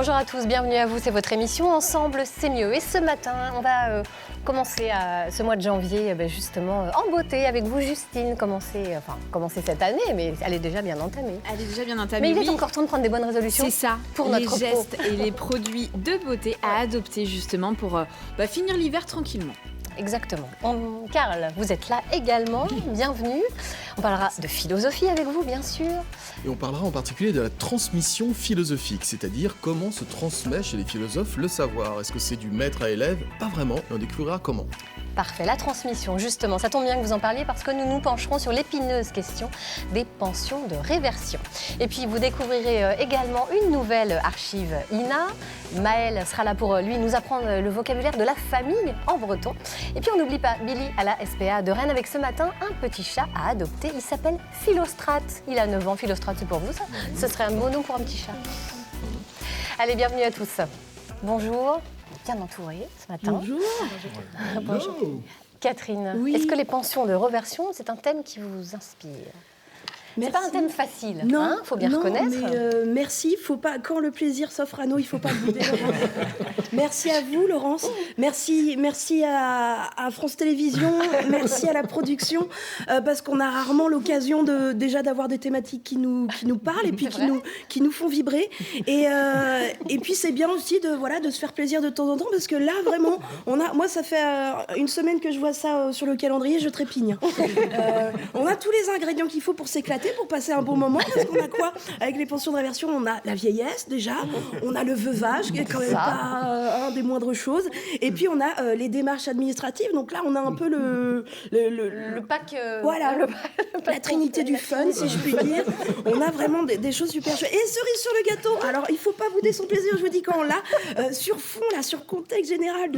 Bonjour à tous, bienvenue à vous, c'est votre émission Ensemble c'est mieux. Et ce matin, on va commencer ce mois de janvier justement en beauté avec vous Justine, commencer cette année, mais elle est déjà bien entamée. Elle est déjà bien entamée, mais il est encore temps de prendre des bonnes résolutions. C'est ça, pour notre peau. Les gestes et les produits de beauté à adopter justement pour finir l'hiver tranquillement. Exactement. Karl, vous êtes là également, bienvenue. On parlera de philosophie avec vous, bien sûr. Et on parlera en particulier de la transmission philosophique, c'est-à-dire comment se transmet chez les philosophes le savoir. Est-ce que c'est du maître à élève? Pas vraiment, et on découvrira comment. Parfait, la transmission, justement, ça tombe bien que vous en parliez parce que nous nous pencherons sur l'épineuse question des pensions de réversion. Et puis vous découvrirez également une nouvelle archive INA. Maël sera là pour lui nous apprendre le vocabulaire de la famille en breton. Et puis on n'oublie pas Billy à la SPA de Rennes avec ce matin un petit chat à adopter. Il s'appelle Philostrate. Il a 9 ans. Philostrate, c'est pour vous ça? Ce serait un beau nom pour un petit chat. Allez, bienvenue à tous. Bonjour. Bien entourée ce matin. Bonjour. Bonjour. Catherine, oui. Est-ce que les pensions de réversion, c'est un thème qui vous inspire? C'est pas un thème facile, non, faut bien reconnaître. Mais merci, faut pas, quand le plaisir s'offre à nous, il ne faut pas bouder, Laurence. Merci à vous, Laurence. Merci à France Télévisions, merci à la production, parce qu'on a rarement l'occasion déjà d'avoir des thématiques qui nous parlent et puis qui nous font vibrer. Et puis c'est bien aussi de se faire plaisir de temps en temps, parce que là, vraiment, moi, ça fait une semaine que je vois ça sur le calendrier, je trépigne. On a tous les ingrédients qu'il faut pour s'éclater, pour passer un bon moment, parce qu'on a quoi? Avec les pensions de réversion, on a la vieillesse déjà, on a le veuvage qui est quand même pas un des moindres choses, et puis on a les démarches administratives. Donc là on a un peu le pack, voilà, la trinité du fun, si je puis dire. On a vraiment des choses super chouettes. Et cerise sur le gâteau, alors il faut pas bouder son plaisir, je vous dis, quand on l'a sur fond, là, sur contexte général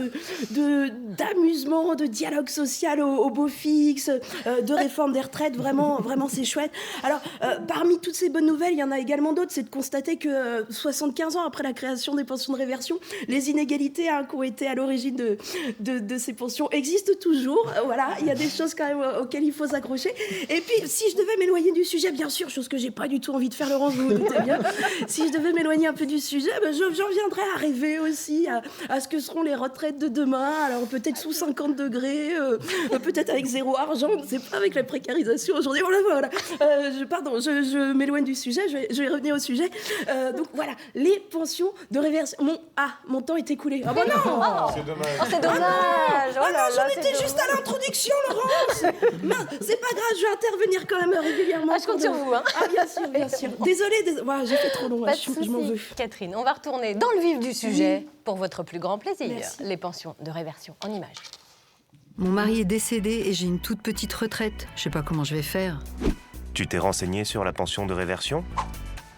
d'amusement, de dialogue social au beau fixe, de réforme des retraites, vraiment c'est chouette. Alors, parmi toutes ces bonnes nouvelles, il y en a également d'autres. C'est de constater que 75 ans après la création des pensions de réversion, les inégalités qui ont été à l'origine de ces pensions existent toujours. Voilà, il y a des choses quand même auxquelles il faut s'accrocher. Et puis, si je devais m'éloigner du sujet, bien sûr, chose que j'ai pas du tout envie de faire, Laurence, vous vous doutez bien, si je devais m'éloigner un peu du sujet, j'en viendrais à rêver aussi à ce que seront les retraites de demain. Alors, peut-être sous 50 degrés, peut-être avec zéro argent, on ne sait pas, avec la précarisation aujourd'hui. Voilà. Je m'éloigne du sujet, je vais revenir au sujet. Donc voilà, les pensions de réversion. Mon temps est écoulé. Ah bon, non, c'est dommage. C'est dommage. J'en étais juste à l'introduction, Laurence. C'est pas grave, je vais intervenir quand même régulièrement. Je compte sur vous. Ah, bien sûr. Désolée, j'ai fait trop long. Je m'en veux. Catherine, on va retourner dans le vif du sujet pour votre plus grand plaisir. Merci. Les pensions de réversion en images. Mon mari est décédé et j'ai une toute petite retraite. Je sais pas comment je vais faire. Tu t'es renseigné sur la pension de réversion ?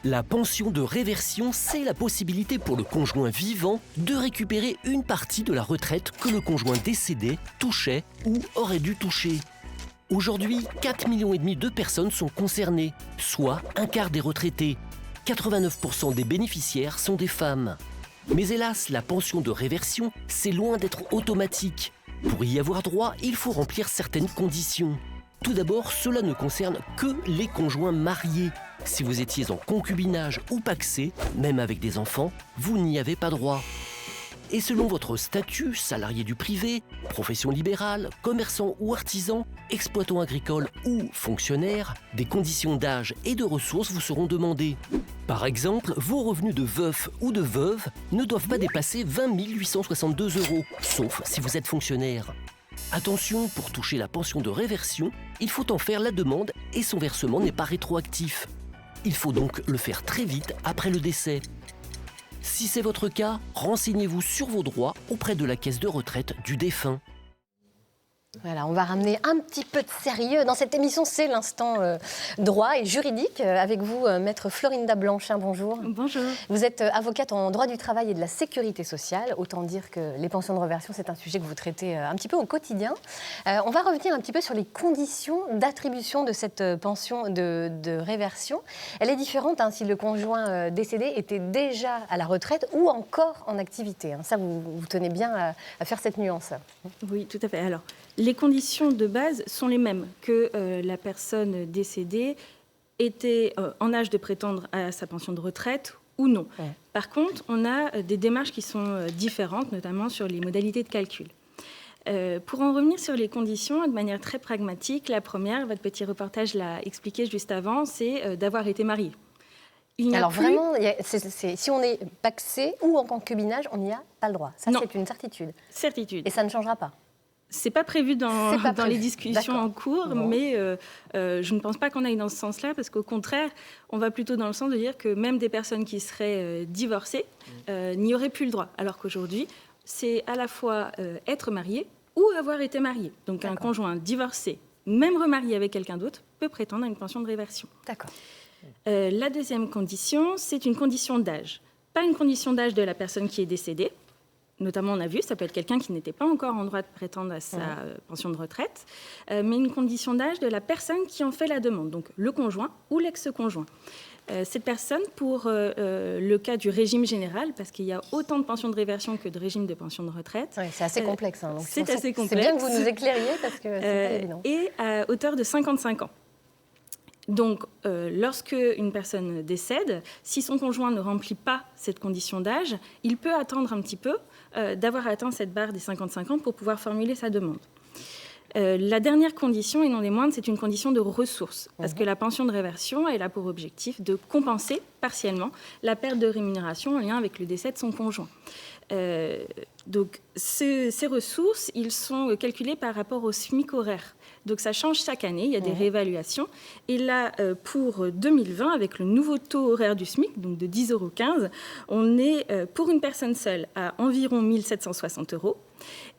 La pension de réversion, c'est la possibilité pour le conjoint vivant de récupérer une partie de la retraite que le conjoint décédé touchait ou aurait dû toucher. Aujourd'hui, 4,5 millions de personnes sont concernées, soit un quart des retraités. 89% des bénéficiaires sont des femmes. Mais hélas, la pension de réversion, c'est loin d'être automatique. Pour y avoir droit, il faut remplir certaines conditions. Tout d'abord, cela ne concerne que les conjoints mariés. Si vous étiez en concubinage ou pacsé, même avec des enfants, vous n'y avez pas droit. Et selon votre statut, salarié du privé, profession libérale, commerçant ou artisan, exploitant agricole ou fonctionnaire, des conditions d'âge et de ressources vous seront demandées. Par exemple, vos revenus de veuf ou de veuve ne doivent pas dépasser 20 862 €, sauf si vous êtes fonctionnaire. Attention, pour toucher la pension de réversion, il faut en faire la demande et son versement n'est pas rétroactif. Il faut donc le faire très vite après le décès. Si c'est votre cas, renseignez-vous sur vos droits auprès de la caisse de retraite du défunt. Voilà, on va ramener un petit peu de sérieux dans cette émission, c'est l'instant droit et juridique. Avec vous, maître Florinda Blanchin, bonjour. Bonjour. Vous êtes avocate en droit du travail et de la sécurité sociale. Autant dire que les pensions de réversion, c'est un sujet que vous traitez un petit peu au quotidien. On va revenir un petit peu sur les conditions d'attribution de cette pension de réversion. Elle est différente si le conjoint décédé était déjà à la retraite ou encore en activité. Ça, vous tenez bien à faire cette nuance. Oui, tout à fait. Alors, les conditions de base sont les mêmes que la personne décédée était en âge de prétendre à sa pension de retraite ou non. Ouais. Par contre, on a des démarches qui sont différentes, notamment sur les modalités de calcul. Pour en revenir sur les conditions, de manière très pragmatique, la première, votre petit reportage l'a expliqué juste avant, c'est d'avoir été marié. Alors vraiment, si on est pacsé ou en concubinage, on n'y a pas le droit. Ça, Non. c'est une certitude. Certitude. Et ça ne changera pas. C'est pas prévu dans les discussions D'accord. en cours, Bon. mais je ne pense pas qu'on aille dans ce sens-là, parce qu'au contraire, on va plutôt dans le sens de dire que même des personnes qui seraient divorcées n'y auraient plus le droit. Alors qu'aujourd'hui, c'est à la fois être marié ou avoir été marié. Donc un conjoint divorcé, même remarié avec quelqu'un d'autre, peut prétendre à une pension de réversion. D'accord. La deuxième condition, c'est une condition d'âge. Pas une condition d'âge de la personne qui est décédée. Notamment, on a vu, ça peut être quelqu'un qui n'était pas encore en droit de prétendre à sa pension de retraite, mais une condition d'âge de la personne qui en fait la demande, donc le conjoint ou l'ex-conjoint. Cette personne, pour le cas du régime général, parce qu'il y a autant de pensions de réversion que de régimes de pension de retraite. Oui, c'est assez complexe. Hein, donc c'est assez complexe. C'est bien que vous nous éclairiez parce que c'est pas évident. Et à hauteur de 55 ans. Donc, lorsque une personne décède, si son conjoint ne remplit pas cette condition d'âge, il peut attendre un petit peu d'avoir atteint cette barre des 55 ans pour pouvoir formuler sa demande. La dernière condition, et non des moindres, c'est une condition de ressources. Parce que la pension de réversion, elle a pour objectif de compenser partiellement la perte de rémunération en lien avec le décès de son conjoint. Donc, ces ressources, ils sont calculés par rapport au SMIC horaire. Donc, ça change chaque année, il y a des réévaluations. Et là, pour 2020, avec le nouveau taux horaire du SMIC, donc de 10,15 €, on est, pour une personne seule, à environ 1 760 €.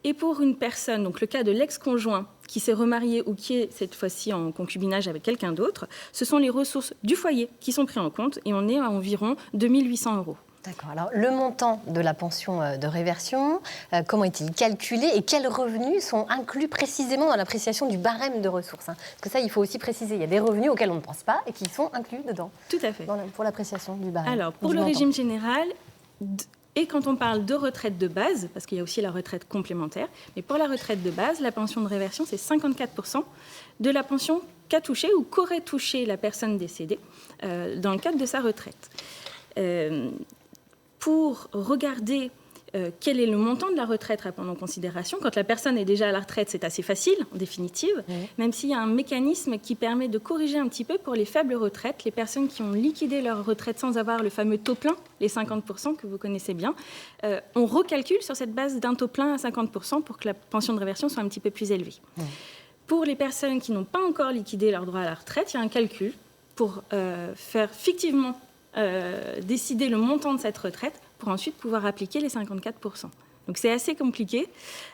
Et pour une personne, donc le cas de l'ex-conjoint qui s'est remarié ou qui est cette fois-ci en concubinage avec quelqu'un d'autre, ce sont les ressources du foyer qui sont prises en compte et on est à environ 2 800 €. D'accord. Alors, le montant de la pension de réversion, comment est-il calculé et quels revenus sont inclus précisément dans l'appréciation du barème de ressources, hein? Parce que ça, il faut aussi préciser. Il y a des revenus auxquels on ne pense pas et qui sont inclus dedans. Tout à fait. Pour l'appréciation du barème. Alors, pour du le montant. régime général, et quand on parle de retraite de base, parce qu'il y a aussi la retraite complémentaire, mais pour la retraite de base, la pension de réversion, c'est 54% de la pension qu'a touché ou qu'aurait touché la personne décédée dans le cadre de sa retraite. Pour regarder quel est le montant de la retraite à prendre en considération, quand la personne est déjà à la retraite, c'est assez facile, en définitive, même s'il y a un mécanisme qui permet de corriger un petit peu pour les faibles retraites, les personnes qui ont liquidé leur retraite sans avoir le fameux taux plein, les 50% que vous connaissez bien, on recalcule sur cette base d'un taux plein à 50% pour que la pension de réversion soit un petit peu plus élevée. Pour les personnes qui n'ont pas encore liquidé leur droit à la retraite, il y a un calcul pour faire fictivement décider le montant de cette retraite pour ensuite pouvoir appliquer les 54%. Donc c'est assez compliqué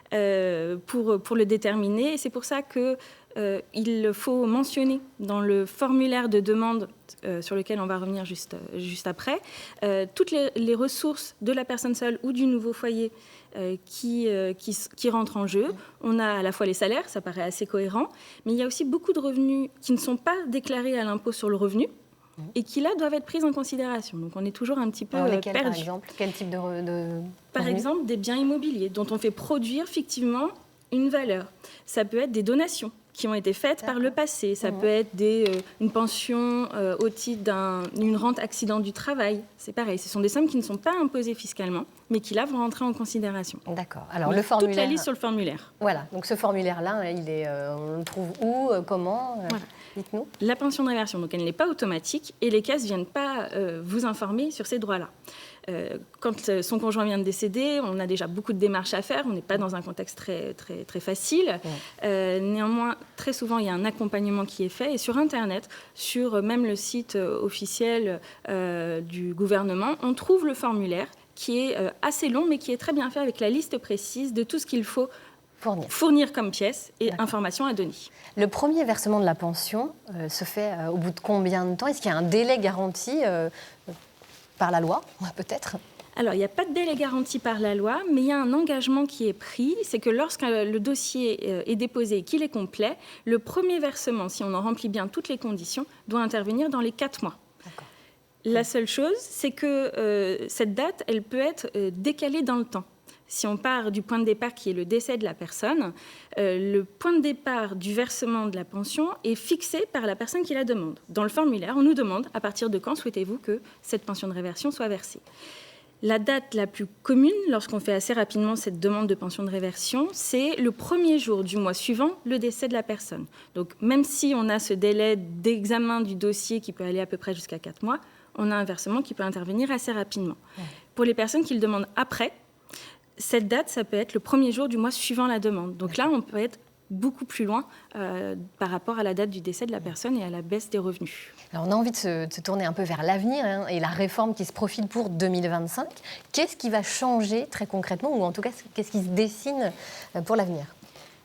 pour le déterminer. Et c'est pour ça qu'il faut mentionner dans le formulaire de demande sur lequel on va revenir juste après, toutes les ressources de la personne seule ou du nouveau foyer qui rentrent en jeu. On a à la fois les salaires, ça paraît assez cohérent, mais il y a aussi beaucoup de revenus qui ne sont pas déclarés à l'impôt sur le revenu, et qui, là, doivent être prises en considération. Donc, on est toujours un petit peu lesquels, perdu. par exemple, quel type de Par exemple, des biens immobiliers dont on fait produire fictivement une valeur. Ça peut être des donations qui ont été faites par le passé. Ça peut être une pension au titre d'une rente accident du travail. C'est pareil. Ce sont des sommes qui ne sont pas imposées fiscalement, mais qui, là, vont rentrer en considération. D'accord. Alors, Donc, le formulaire... toute la liste sur le formulaire. Voilà. Donc, ce formulaire-là, on le trouve où, comment Voilà. Dites-nous. La pension de réversion, donc elle n'est pas automatique et les caisses ne viennent pas vous informer sur ces droits-là. Quand son conjoint vient de décéder, on a déjà beaucoup de démarches à faire, on n'est pas dans un contexte très, très, très facile. Néanmoins, très souvent, il y a un accompagnement qui est fait et sur Internet, sur même le site officiel du gouvernement, on trouve le formulaire qui est assez long mais qui est très bien fait avec la liste précise de tout ce qu'il faut fournir comme pièces et informations à donner. Le premier versement de la pension se fait au bout de combien de temps? Est-ce qu'il y a un délai garanti par la loi, peut-être? Alors, il n'y a pas de délai garanti par la loi, mais il y a un engagement qui est pris. C'est que lorsque le dossier est déposé et qu'il est complet, le premier versement, si on en remplit bien toutes les conditions, doit intervenir dans les 4 mois. La seule chose, c'est que cette date, elle peut être décalée dans le temps. si on part du point de départ qui est le décès de la personne, le point de départ du versement de la pension est fixé par la personne qui la demande. Dans le formulaire, on nous demande à partir de quand souhaitez-vous que cette pension de réversion soit versée. La date la plus commune, lorsqu'on fait assez rapidement cette demande de pension de réversion, c'est le premier jour du mois suivant le décès de la personne. Donc, même si on a ce délai d'examen du dossier qui peut aller à peu près jusqu'à 4 mois, on a un versement qui peut intervenir assez rapidement. Ouais. Pour les personnes qui le demandent après, cette date, ça peut être le premier jour du mois suivant la demande. Donc là, on peut être beaucoup plus loin par rapport à la date du décès de la personne et à la baisse des revenus. Alors on a envie de se tourner un peu vers l'avenir et la réforme qui se profile pour 2025. Qu'est-ce qui va changer très concrètement, ou en tout cas, qu'est-ce qui se dessine pour l'avenir ?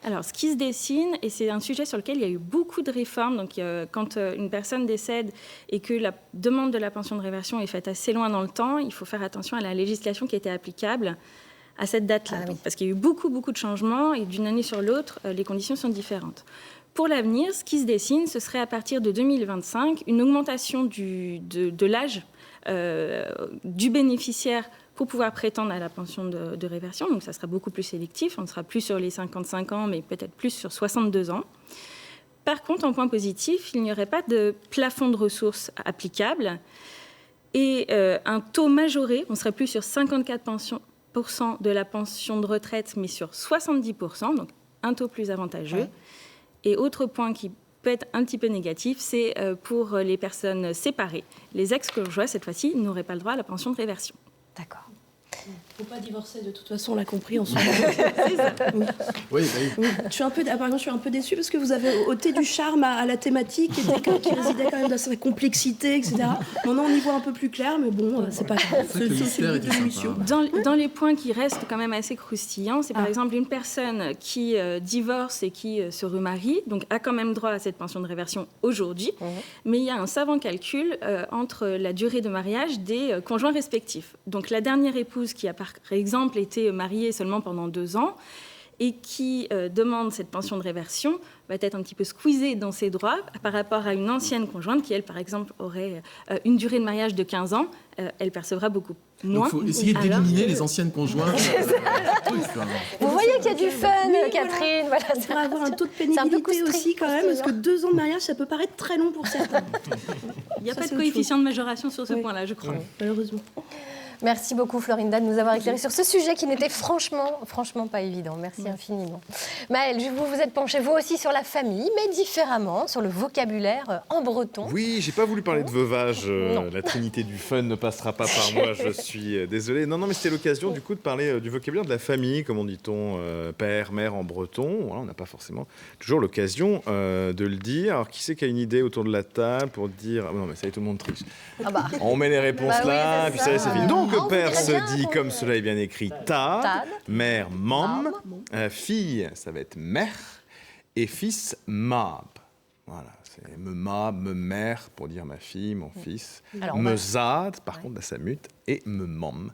Alors, ce qui se dessine, et c'est un sujet sur lequel il y a eu beaucoup de réformes, donc quand une personne décède et que la demande de la pension de réversion est faite assez loin dans le temps, il faut faire attention à la législation qui était applicable à cette date-là. Oui. Parce qu'il y a eu beaucoup de changements et d'une année sur l'autre, les conditions sont différentes. Pour l'avenir, ce qui se dessine, ce serait à partir de 2025 une augmentation de l'âge du bénéficiaire pour pouvoir prétendre à la pension de réversion. Donc ça sera beaucoup plus sélectif, on ne sera plus sur les 55 ans, mais peut-être plus sur 62 ans. Par contre, en point positif, il n'y aurait pas de plafond de ressources applicable et un taux majoré, on ne serait plus sur 54% de la pension de retraite, mais sur 70%, donc un taux plus avantageux. Ouais. Et autre point qui peut être un petit peu négatif, c'est pour les personnes séparées. Les ex-conjoints, cette fois-ci, n'auraient pas le droit à la pension de réversion. D'accord. Il ne faut pas divorcer, de toute façon, on l'a compris en ce moment. C'est ça. Oui. Oui. Je suis un peu déçue parce que vous avez ôté du charme à la thématique qui résidait quand même dans sa complexité, etc. Maintenant, on y voit un peu plus clair, mais bon, c'est pas grave. C'est une évolution. Dans les points qui restent quand même assez croustillants, c'est par exemple une personne qui divorce et qui se remarie, donc a quand même droit à cette pension de réversion aujourd'hui, mais il y a un savant calcul entre la durée de mariage des conjoints respectifs. Donc la dernière épouse qui a par exemple été mariée seulement pendant 2 ans et qui demande cette pension de réversion va être un petit peu squeezée dans ses droits par rapport à une ancienne conjointe qui, elle, par exemple, aurait une durée de mariage de 15 ans. Elle percevra beaucoup moins. Donc il faut essayer d'éliminer les anciennes conjointes. Vous voyez qu'il y a du fun, Catherine. Voilà, on pourrait avoir un taux de pénibilité aussi quand même, parce que 2 ans de mariage, ça peut paraître très long pour certains. Il n'y a pas de coefficient de majoration sur ce point-là, je crois. Malheureusement. Merci beaucoup Florinda de nous avoir éclairé sur ce sujet qui n'était franchement pas évident. Merci infiniment. Maëlle, vous êtes penchée vous aussi sur la famille, mais différemment, sur le vocabulaire en breton. Oui, j'ai pas voulu parler de veuvage. La trinité du fun ne passera pas par moi, je suis désolé. Non, mais c'était l'occasion du coup de parler du vocabulaire de la famille, comment dit-on, père, mère en breton. Voilà, on n'a pas forcément toujours l'occasion de le dire. Alors, qui c'est qui a une idée autour de la table pour dire... Ah, non, mais ça y est, tout le monde triche. On met les réponses là, oui, puis ça y est, c'est fini. Donc, père se dit, comme cela est bien écrit, tad, mère, mom, fille, ça va être mère, et fils, mab. Voilà, c'est me mab, me mère, pour dire ma fille, mon fils. Alors, me zad, par contre, là, ça mute, et me mom.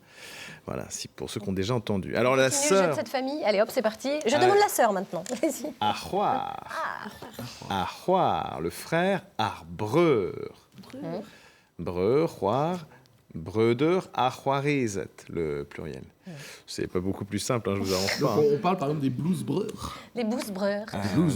Voilà, c'est pour ceux qui ont déjà entendu. Alors, la sœur... de cette famille. Allez, hop, c'est parti. Je demande la sœur, maintenant. Arroir, le frère, arbreur. Breur, roir... Bröder, arroirizet, le pluriel. C'est pas beaucoup plus simple, je vous avance pas. On parle par exemple des bluesbreurs. Les bluesbreurs.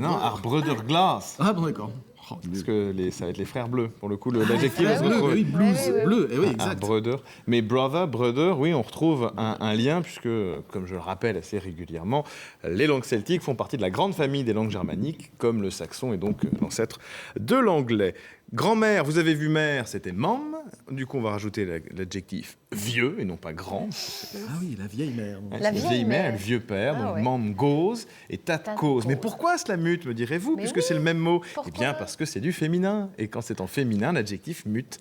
Non, arbröder glas. Ah bon, d'accord. Parce que ça va être les frères bleus. Pour le coup, l'adjectif va se retrouver. Oui, blues, bleu. Oui, exact. Brother. Mais brother, oui, on retrouve un lien, puisque, comme je le rappelle assez régulièrement, les langues celtiques font partie de la grande famille des langues germaniques, comme le saxon est donc l'ancêtre de l'anglais. Grand-mère, vous avez vu mère, c'était mom. Du coup, on va rajouter l'adjectif vieux et non pas grand. Ah oui, la vieille mère. La vieille mère, le vieux père, donc mom goes et tat cause. Mais pourquoi cela mute, me direz-vous, puisque c'est le même mot? Eh bien, parce que c'est du féminin. Et quand c'est en féminin, l'adjectif mute.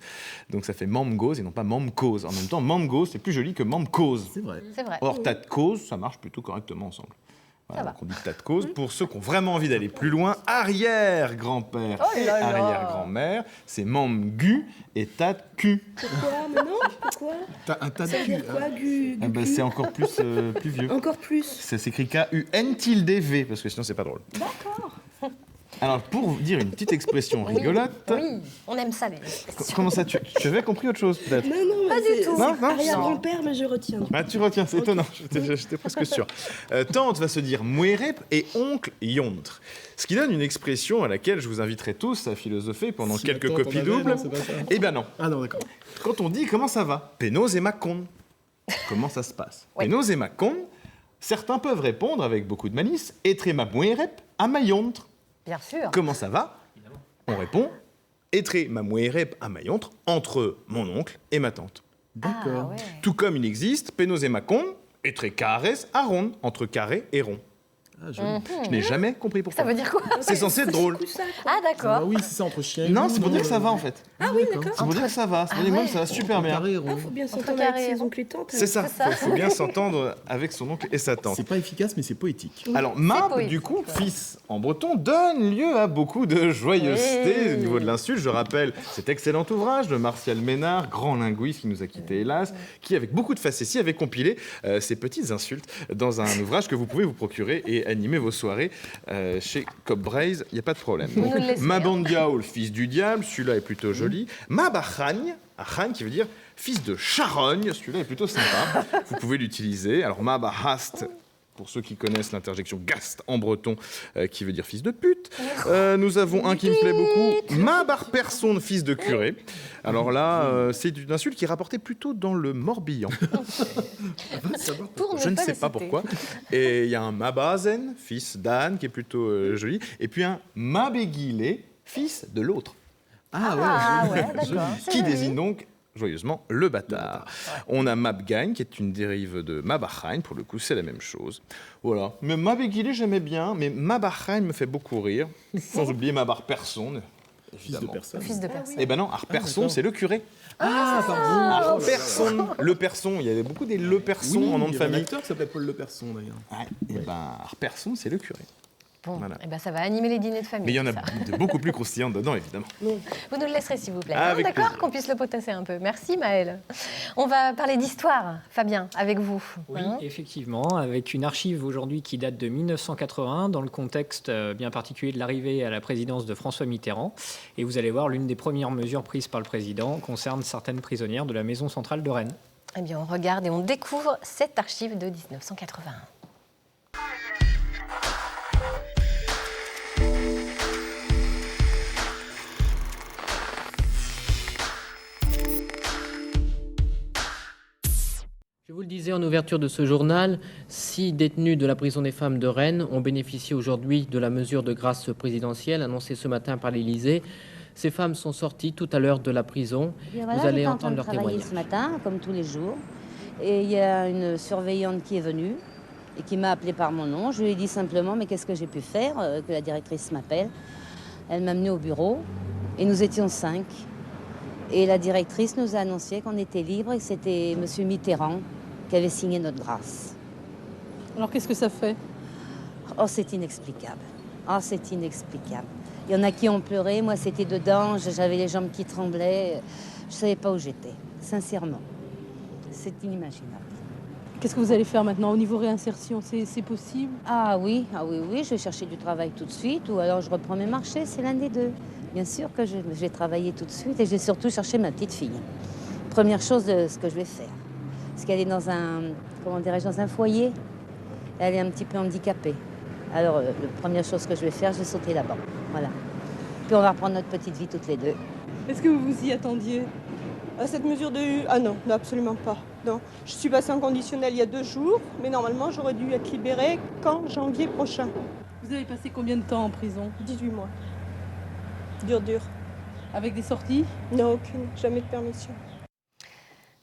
Donc ça fait mom goes et non pas mom cause. En même temps, mom goes, c'est plus joli que mom cause. C'est vrai. Or, tat cause, ça marche plutôt correctement ensemble. Voilà, donc on dit tas de cause. Pour ceux qui ont vraiment envie d'aller plus loin, arrière-grand-père et arrière-grand-mère, c'est mamgu et tat cul. Pourquoi? Mais non, pourquoi? Un tas de cul. Ça veut dire quoi, c'est encore plus vieux. Encore plus. Ça s'écrit K-U-N-tilde-V, parce que sinon c'est pas drôle. D'accord. Alors, pour dire une petite expression rigolote... Oui, on aime ça, les expressions. Comment ça, tu avais compris autre chose, peut-être? Non, Pas du tout. Non, non, Arrière-grand-père, mais je retiens. Ah, tu retiens, c'est étonnant, j'étais presque sûr. Tante va se dire mouerep et oncle yontre. Ce qui donne une expression à laquelle je vous inviterai tous à philosopher pendant Si quelques la tante copies en avait, doubles. non, c'est pas ça. Eh ben non. Ah non, d'accord. Quand on dit comment ça va, Pénose et Macon. Comment ça se passe? Ouais. Pénose et Macon, certains peuvent répondre avec beaucoup de malice, etre ma mouerep à ma yontre. Bien sûr. Comment ça va? On répond, etre ma mouerep à ma yontre, entre mon oncle et ma tante. D'accord. Ah, ouais. Tout comme il existe Pénose et Macon, etre cares à ronde, entre carré et rond. Ah, joli. Je n'ai jamais compris pourquoi. Ça veut dire quoi? C'est censé être drôle. Ah, Ah, d'accord. oui, c'est ça, entre chien et Non, loup, c'est pour dire que ça va en fait. Ah oui, d'accord. C'est pour dire que ça va. C'est pour dire que même ça va super bien. Carré et rond. Il faut bien Entre s'entendre carré avec et ses rond. oncles et tantes. C'est ça. C'est ça. Il faut bien s'entendre avec son oncle et sa tante. C'est pas efficace, mais c'est poétique. Alors, Mab, poétique, du coup, ouais. fils en breton, donne lieu à beaucoup de joyeuseté Oui. au niveau de l'insulte. Je rappelle cet excellent ouvrage de Martial Ménard, grand linguiste qui nous a quittés, hélas, qui, avec beaucoup de facétie, avait compilé ces petites insultes dans un ouvrage que vous pouvez vous procurer et animer vos soirées chez Cobb Braze. Il n'y a pas de problème. Vous nous le laissez, Mabandia, le fils du diable, celui-là est plutôt joli. Mabachagne, Achagne qui veut dire fils de charogne, celui-là est plutôt sympa. Vous pouvez l'utiliser. Alors Mabahast, pour ceux qui connaissent l'interjection gast en breton, qui veut dire fils de pute. Nous avons un qui me plaît beaucoup, Mabar Personne, fils de curé. Alors là, c'est une insulte qui est rapportée plutôt dans le Morbihan. Pour Je ne pas sais le pas citer. pourquoi. Et il y a un Mabazen, fils d'Anne, qui est plutôt joli. Et puis un Mabéguilé, fils de l'autre. Ah ouais, d'accord. C'est Qui joli. désigne donc joyeusement le bâtard. On a Mabgagne, qui est une dérive de Mabachagne, pour le coup c'est la même chose. Voilà. Mais Mabéguilé j'aimais bien, mais Mabachagne me fait beaucoup rire. Sans oublier Mabar Personne. Fils de personne. Fils de personne. Eh ben non, Arperson d'accord. c'est le curé. Ah, pardon. Arperson, le Person, il y avait beaucoup des Le Person Oui, en nom il de y avait un famille. acteur qui s'appelait Paul Le Person, d'ailleurs. Ouais, et ben Arperson c'est le curé. Bon, Voilà. eh ben, ça va animer les dîners de famille. Mais il y en a ça. de beaucoup plus croustillantes dedans, évidemment. Vous nous le laisserez, s'il vous plaît. Ah, Hein, avec d'accord, plaisir. qu'on puisse le potasser un peu. Merci, Maëlle. On va parler d'histoire, Fabien, avec vous. Oui, Hein effectivement, avec une archive aujourd'hui qui date de 1981, dans le contexte bien particulier de l'arrivée à la présidence de François Mitterrand. Et vous allez voir, l'une des premières mesures prises par le président concerne certaines prisonnières de la maison centrale de Rennes. Eh bien, on regarde et on découvre cette archive de 1981. Je vous le disais en ouverture de ce journal, 6 détenus de la prison des femmes de Rennes ont bénéficié aujourd'hui de la mesure de grâce présidentielle annoncée ce matin par l'Élysée. Ces femmes sont sorties tout à l'heure de la prison. Vous allez entendre leur témoignage. Ce matin, comme tous les jours, et il y a une surveillante qui est venue et qui m'a appelée par mon nom. Je lui ai dit simplement, mais qu'est-ce que j'ai pu faire, que la directrice m'appelle. Elle m'a amenée au bureau et nous étions 5. Et la directrice nous a annoncé qu'on était libre et que c'était M. Mitterrand qui avait signé notre grâce. Alors qu'est-ce que ça fait? Oh, c'est inexplicable. Oh, c'est inexplicable. Il y en a qui ont pleuré, moi c'était dedans, j'avais les jambes qui tremblaient, je ne savais pas où j'étais, sincèrement. C'est inimaginable. Qu'est-ce que vous allez faire maintenant au niveau réinsertion? C'est possible? Ah oui, je vais chercher du travail tout de suite ou alors je reprends mes marchés, c'est l'un des deux. Bien sûr que je vais travailler tout de suite et je vais surtout chercher ma petite fille. Première chose de ce que je vais faire. Parce qu'elle est dans un, comment dirais-je, dans un foyer. Elle est un petit peu handicapée. Alors, la première chose que je vais faire, je vais sauter là-bas. Voilà. Puis on va reprendre notre petite vie toutes les deux. Est-ce que vous vous y attendiez à cette mesure de... Ah non, absolument pas. Non. Je suis passée en conditionnel il y a 2 jours, mais normalement, j'aurais dû être libérée qu'en janvier prochain. Vous avez passé combien de temps en prison? 18 mois. Dur. Avec des sorties? Non, aucune. Jamais de permission.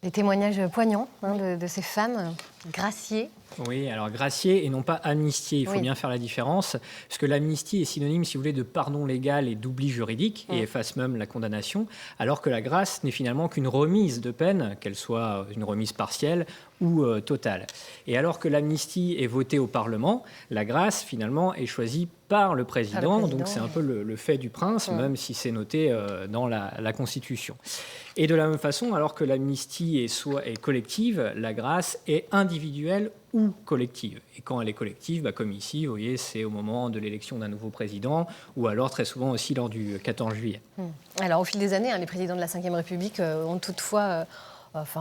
Des témoignages poignants de ces femmes graciées. Oui, alors gracier et non pas amnistier, il faut Oui. bien faire la différence, parce que l'amnistie est synonyme, si vous voulez, de pardon légal et d'oubli juridique, et efface même la condamnation, alors que la grâce n'est finalement qu'une remise de peine, qu'elle soit une remise partielle ou totale. Et alors que l'amnistie est votée au Parlement, la grâce, finalement, est choisie par le président, donc c'est un peu le fait du prince, même si c'est noté dans la Constitution. Et de la même façon, alors que l'amnistie est collective, la grâce est individuelle. individuelle ou collective. Et quand elle est collective, comme ici, vous voyez, c'est au moment de l'élection d'un nouveau président, ou alors très souvent aussi lors du 14 juillet. Alors, au fil des années, les présidents de la Ve République ont toutefois...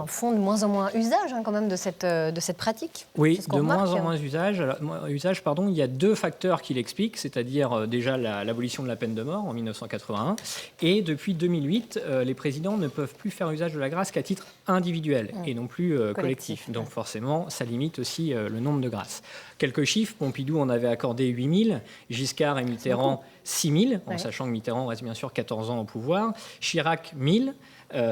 font de moins en moins usage quand même de cette pratique. Oui, de moins en moins usage. Alors, il y a 2 facteurs qui l'expliquent, c'est-à-dire déjà l'abolition de la peine de mort en 1981, et depuis 2008, les présidents ne peuvent plus faire usage de la grâce qu'à titre individuel et non plus collectif. Donc forcément, ça limite aussi le nombre de grâces. Quelques chiffres, Pompidou en avait accordé 8 000, Giscard et Mitterrand 6 000, en sachant que Mitterrand reste bien sûr 14 ans au pouvoir, Chirac 1 000,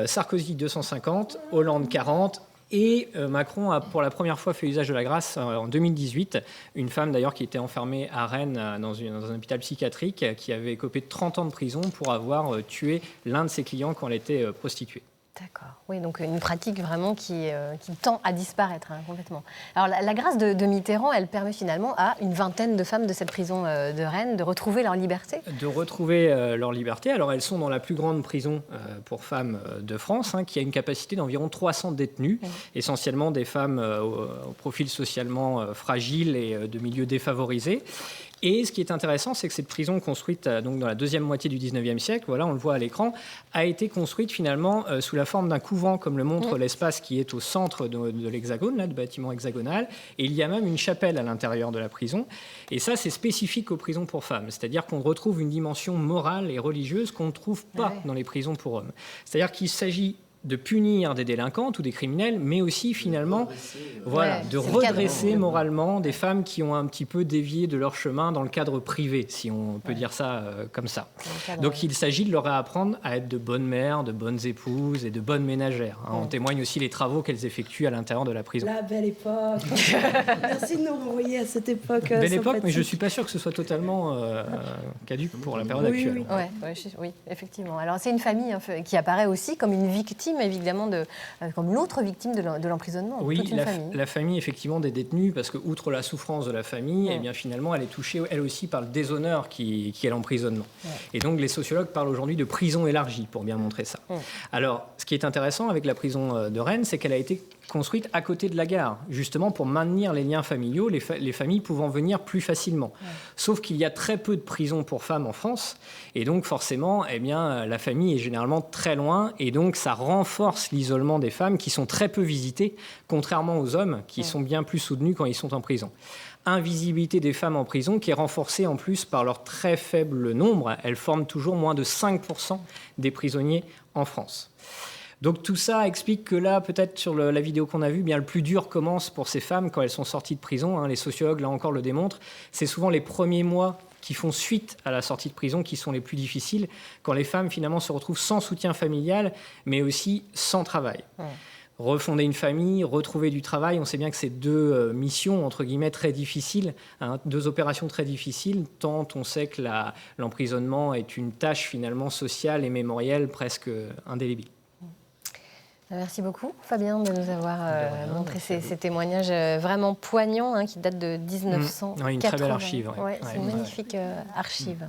Sarkozy 250, Hollande 40 et Macron a pour la première fois fait usage de la grâce en 2018. Une femme d'ailleurs qui était enfermée à Rennes dans un hôpital psychiatrique qui avait écopé de 30 ans de prison pour avoir tué l'un de ses clients quand elle était prostituée. D'accord. Oui, donc une pratique vraiment qui tend à disparaître complètement. Alors la grâce de Mitterrand, elle permet finalement à une vingtaine de femmes de cette prison de Rennes de retrouver leur liberté. De retrouver leur liberté. Alors elles sont dans la plus grande prison pour femmes de France, qui a une capacité d'environ 300 détenus, essentiellement des femmes au profil socialement fragile et de milieux défavorisés. Et ce qui est intéressant, c'est que cette prison construite donc dans la deuxième moitié du 19e siècle, voilà, on le voit à l'écran, a été construite finalement sous la forme d'un couvent, comme le montre l'espace qui est au centre de l'hexagone, là, du bâtiment hexagonal. Et il y a même une chapelle à l'intérieur de la prison. Et ça, c'est spécifique aux prisons pour femmes. C'est-à-dire qu'on retrouve une dimension morale et religieuse qu'on ne trouve pas dans les prisons pour hommes. C'est-à-dire qu'il s'agit de punir des délinquantes ou des criminels, mais aussi finalement de redresser moralement des femmes qui ont un petit peu dévié de leur chemin dans le cadre privé, si on peut dire ça comme ça. Donc il s'agit de leur apprendre à être de bonnes mères, de bonnes épouses et de bonnes ménagères. En témoignent aussi les travaux qu'elles effectuent à l'intérieur de la prison. La belle époque. Merci de nous renvoyer à cette époque. Belle époque, mais je ne suis pas sûr que ce soit totalement caduque pour la période actuelle. Oui, effectivement. Alors c'est une famille qui apparaît aussi comme une victime, évidemment, comme l'autre victime de l'emprisonnement. Oui, la famille, effectivement, des détenus, parce que outre la souffrance de la famille, eh bien, finalement, elle est touchée, elle aussi, par le déshonneur qui est l'emprisonnement. Et donc, les sociologues parlent aujourd'hui de prison élargie, pour bien montrer ça. Alors, ce qui est intéressant avec la prison de Rennes, c'est qu'elle a été construite à côté de la gare, justement pour maintenir les liens familiaux, les familles pouvant venir plus facilement. Sauf qu'il y a très peu de prisons pour femmes en France, et donc forcément, eh bien, la famille est généralement très loin, et donc ça renforce l'isolement des femmes qui sont très peu visitées, contrairement aux hommes qui sont bien plus soutenus quand ils sont en prison. Invisibilité des femmes en prison qui est renforcée en plus par leur très faible nombre. Elles forment toujours moins de 5% des prisonniers en France. Donc tout ça explique que là, peut-être sur la vidéo qu'on a vue, bien le plus dur commence pour ces femmes quand elles sont sorties de prison. Les sociologues, là encore, le démontrent. C'est souvent les premiers mois qui font suite à la sortie de prison qui sont les plus difficiles, quand les femmes finalement se retrouvent sans soutien familial, mais aussi sans travail. Refonder une famille, retrouver du travail, on sait bien que c'est 2 missions, entre guillemets, très difficiles, 2 opérations très difficiles, tant on sait que l'emprisonnement est une tâche finalement sociale et mémorielle presque indélébile. Merci beaucoup, Fabien, de nous avoir montré ces témoignages vraiment poignants qui datent de 1980. Une très belle archive. C'est une magnifique archive.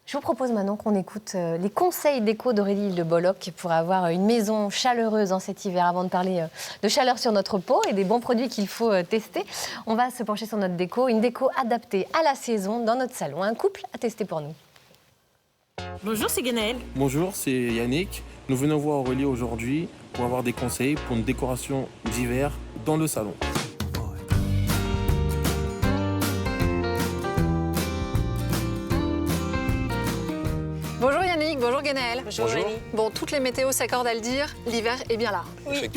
Je vous propose maintenant qu'on écoute les conseils déco d'Aurélie de Bolloc pour avoir une maison chaleureuse en cet hiver. Avant de parler de chaleur sur notre peau et des bons produits qu'il faut tester, on va se pencher sur notre déco, une déco adaptée à la saison dans notre salon. Un couple à tester pour nous. Bonjour, c'est Guénaël. Bonjour, c'est Yannick. Nous venons voir Aurélie aujourd'hui pour avoir des conseils pour une décoration d'hiver dans le salon. Bonjour Yannick, bonjour Guénaël. Bonjour Aurélie. Bon, toutes les météos s'accordent à le dire, l'hiver est bien là. Oui.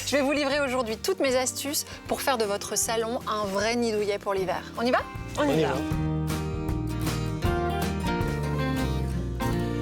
Je vais vous livrer aujourd'hui toutes mes astuces pour faire de votre salon un vrai nid douillet pour l'hiver. On y va ? On y va.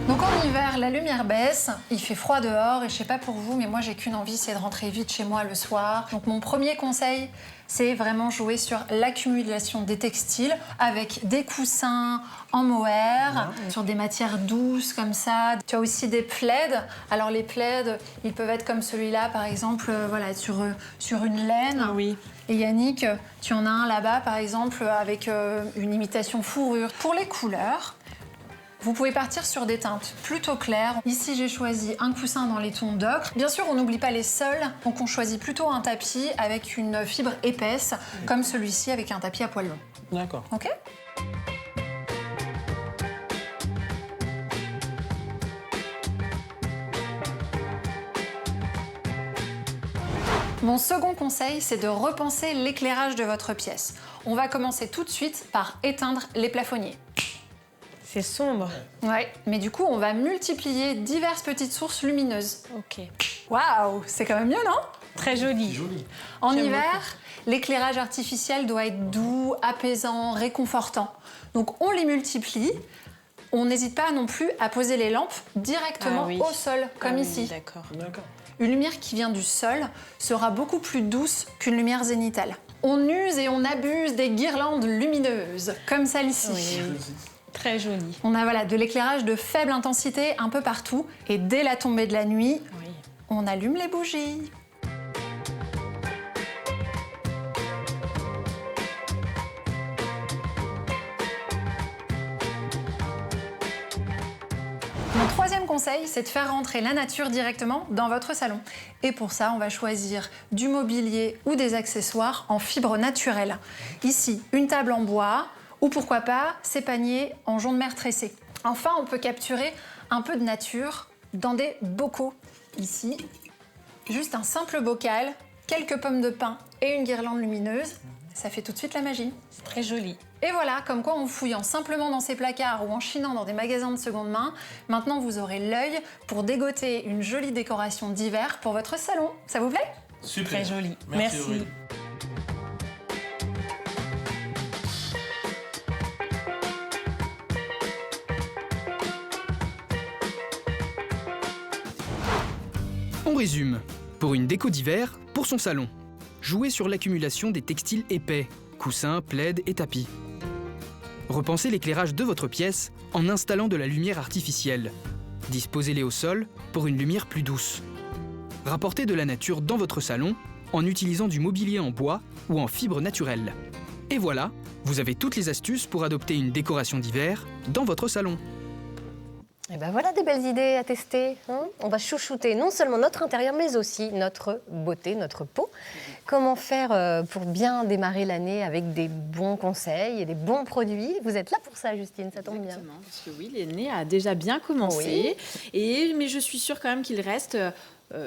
Donc en hiver, la lumière baisse, il fait froid dehors et je sais pas pour vous, mais moi j'ai qu'une envie, c'est de rentrer vite chez moi le soir. Donc mon premier conseil, c'est vraiment jouer sur l'accumulation des textiles avec des coussins en mohair, sur des matières douces comme ça. Tu as aussi des plaids. Alors les plaids, ils peuvent être comme celui-là par exemple, voilà, sur une laine. Oui. Et Yannick, tu en as un là-bas par exemple avec une imitation fourrure. Pour les couleurs, Vous pouvez partir sur des teintes plutôt claires. Ici, j'ai choisi un coussin dans les tons d'ocre. Bien sûr, on n'oublie pas les sols, donc on choisit plutôt un tapis avec une fibre épaisse, comme celui-ci avec un tapis à poils longs. D'accord. Ok ? Mon second conseil, c'est de repenser l'éclairage de votre pièce. On va commencer tout de suite par éteindre les plafonniers. C'est sombre. Ouais, mais du coup, on va multiplier diverses petites sources lumineuses. Ok. Waouh, c'est quand même mieux, non ? Très joli. En J'aime hiver, l'éclairage artificiel doit être doux, apaisant, réconfortant. Donc on les multiplie. On n'hésite pas non plus à poser les lampes directement au sol, comme ici. D'accord. Une lumière qui vient du sol sera beaucoup plus douce qu'une lumière zénitale. On use et on abuse des guirlandes lumineuses, comme celle-ci. Oui. Très joli. On a de l'éclairage de faible intensité un peu partout. Et dès la tombée de la nuit, on allume les bougies. Mon troisième conseil, c'est de faire rentrer la nature directement dans votre salon. Et pour ça, on va choisir du mobilier ou des accessoires en fibre naturelle. Ici, une table en bois ou pourquoi pas ces paniers en jonc de mer tressé. Enfin, on peut capturer un peu de nature dans des bocaux. Ici, juste un simple bocal, quelques pommes de pin et une guirlande lumineuse. Ça fait tout de suite la magie. C'est très joli. Et voilà, comme quoi en fouillant simplement dans ces placards ou en chinant dans des magasins de seconde main, maintenant vous aurez l'œil pour dégoter une jolie décoration d'hiver pour votre salon. Ça vous plaît ? Super. Très joli. Merci. Merci. Aurélie. On résume. Pour une déco d'hiver, pour son salon. Jouez sur l'accumulation des textiles épais, coussins, plaids et tapis. Repensez l'éclairage de votre pièce en installant de la lumière artificielle. Disposez-les au sol pour une lumière plus douce. Rapportez de la nature dans votre salon en utilisant du mobilier en bois ou en fibre naturelle. Et voilà, vous avez toutes les astuces pour adopter une décoration d'hiver dans votre salon. Et ben voilà des belles idées à tester. On va chouchouter non seulement notre intérieur, mais aussi notre beauté, notre peau. Comment faire pour bien démarrer l'année avec des bons conseils et des bons produits ? Vous êtes là pour ça, Justine, ça tombe bien. Exactement, parce que oui, l'année a déjà bien commencé. Mais je suis sûre quand même qu'il reste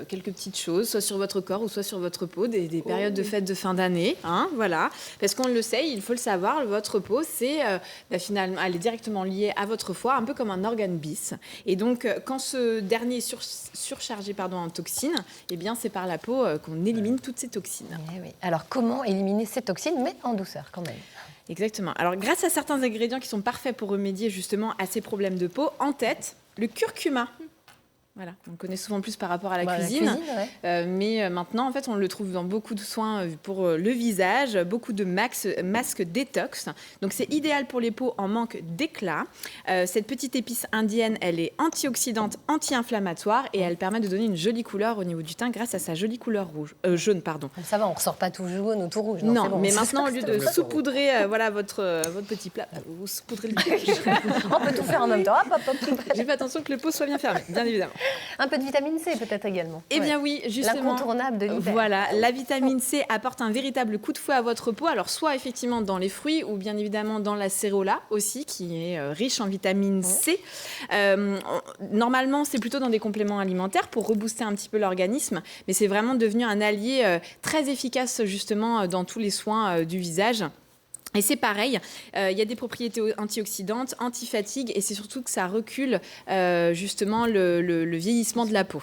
quelques petites choses, soit sur votre corps ou soit sur votre peau, des périodes de fêtes de fin d'année. Voilà. Parce qu'on le sait, il faut le savoir, votre peau, c'est finalement, elle est directement liée à votre foie, un peu comme un organe bis. Et donc, quand ce dernier est surchargé en toxines, eh bien, c'est par la peau qu'on élimine toutes ces toxines. Oui. Alors, comment éliminer ces toxines, mais en douceur quand même ? Exactement. Alors, grâce à certains ingrédients qui sont parfaits pour remédier justement à ces problèmes de peau, en tête, le curcuma. Voilà, on le connaît souvent plus par rapport à la cuisine. Mais maintenant, en fait, on le trouve dans beaucoup de soins pour le visage, beaucoup de masques détox. Donc, c'est idéal pour les peaux en manque d'éclat. Cette petite épice indienne, elle est antioxydante, anti-inflammatoire et elle permet de donner une jolie couleur au niveau du teint grâce à sa jolie couleur jaune. Ça va, on ne ressort pas tout jaune ou tout rouge. Non, bon, mais maintenant, au lieu de saupoudrer votre petit plat, vous saupoudrez le visage. On peut tout faire en même temps. J'ai fait attention que le pot soit bien fermé, bien évidemment. Un peu de vitamine C peut-être également. Eh bien oui, justement. L'incontournable de l'hiver. Voilà, la vitamine C apporte un véritable coup de fouet à votre peau. Alors soit effectivement dans les fruits ou bien évidemment dans la cérola aussi, qui est riche en vitamine C. Normalement, c'est plutôt dans des compléments alimentaires pour rebooster un petit peu l'organisme, mais c'est vraiment devenu un allié très efficace justement dans tous les soins du visage. Et c'est pareil, il y a des propriétés antioxydantes, anti-fatigue, et c'est surtout que ça recule justement le vieillissement de la peau.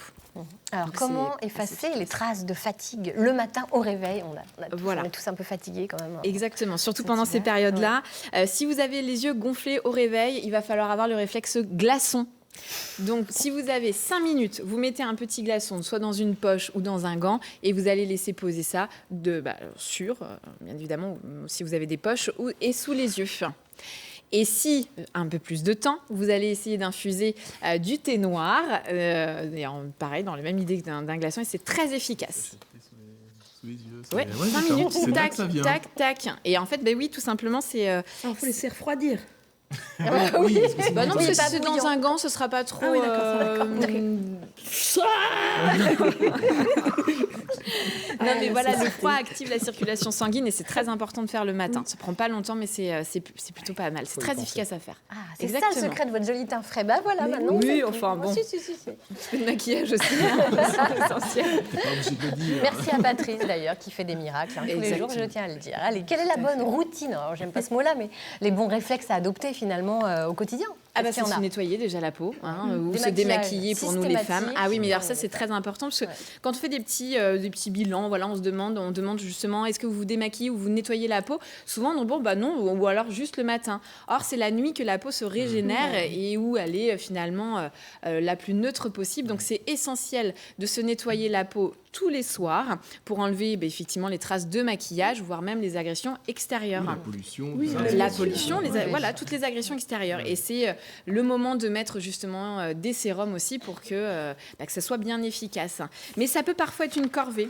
Alors, comment effacer les traces de fatigue le matin au réveil ? On est tous un peu fatigués quand même. Exactement, surtout pendant ces périodes-là. Si vous avez les yeux gonflés au réveil, il va falloir avoir le réflexe glaçon. Donc, si vous avez 5 minutes, vous mettez un petit glaçon, soit dans une poche ou dans un gant, et vous allez laisser poser ça bien évidemment, si vous avez des poches et sous les yeux. Et si, un peu plus de temps, vous allez essayer d'infuser du thé noir, pareil, dans la même idée que d'un glaçon, et c'est très efficace. Sous les yeux. 5 minutes, tac, tac, tac. Et en fait, oui, tout simplement, c'est... Il faut laisser refroidir. Oui, parce que c'est Bah non, une parce que pas si c'est dans bouillant. un gant, ce sera pas trop. Ah oui, d'accord. Non, mais voilà, c'est le froid active la circulation sanguine et c'est très important de faire le matin. Ça prend pas longtemps, mais c'est plutôt pas mal. C'est très efficace à faire. Ah, c'est ça le secret de votre joli teint frais. Bah voilà, maintenant. on oui, sait tout. enfin bon. Si. Un petit peu de maquillage aussi, c'est essentiel. T'es pas obligé de le dire. Merci à Patrice d'ailleurs qui fait des miracles tous les jours, je tiens à le dire. Allez, quelle est la bonne routine? Alors j'aime pas ce mot-là, mais les bons réflexes à adopter finalement au quotidien. Ah bah Est-ce qu'il y c'est en se a nettoyer déjà la peau, ou se Démaquillage démaquiller pour nous les femmes. systématique. Ah oui, mais alors ça c'est très important parce que quand on fait des petits bilans, voilà, on demande justement est-ce que vous vous démaquillez ou vous nettoyez la peau. Souvent on dit bon bah non, ou alors juste le matin. Or c'est la nuit que la peau se régénère et où elle est finalement la plus neutre possible. Donc c'est essentiel de se nettoyer la peau tous les soirs pour enlever effectivement les traces de maquillage, voire même les agressions extérieures. La pollution. Oui, ça, La c'est- pollution, voilà, toutes les agressions extérieures. Et c'est le moment de mettre justement des sérums aussi pour que ça soit bien efficace. Mais ça peut parfois être une corvée.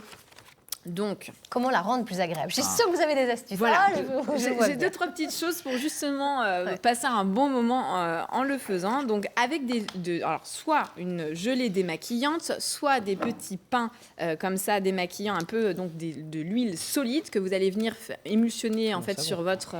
Donc, comment la rendre plus agréable? Je suis sûre que vous avez des astuces. voilà, Ah, je vois j'ai bien. 2-3 petites choses pour justement passer un bon moment en le faisant. Donc, avec alors, soit une gelée démaquillante, soit des petits pains comme ça démaquillants, un peu donc de l'huile solide que vous allez venir émulsionner en fait sur votre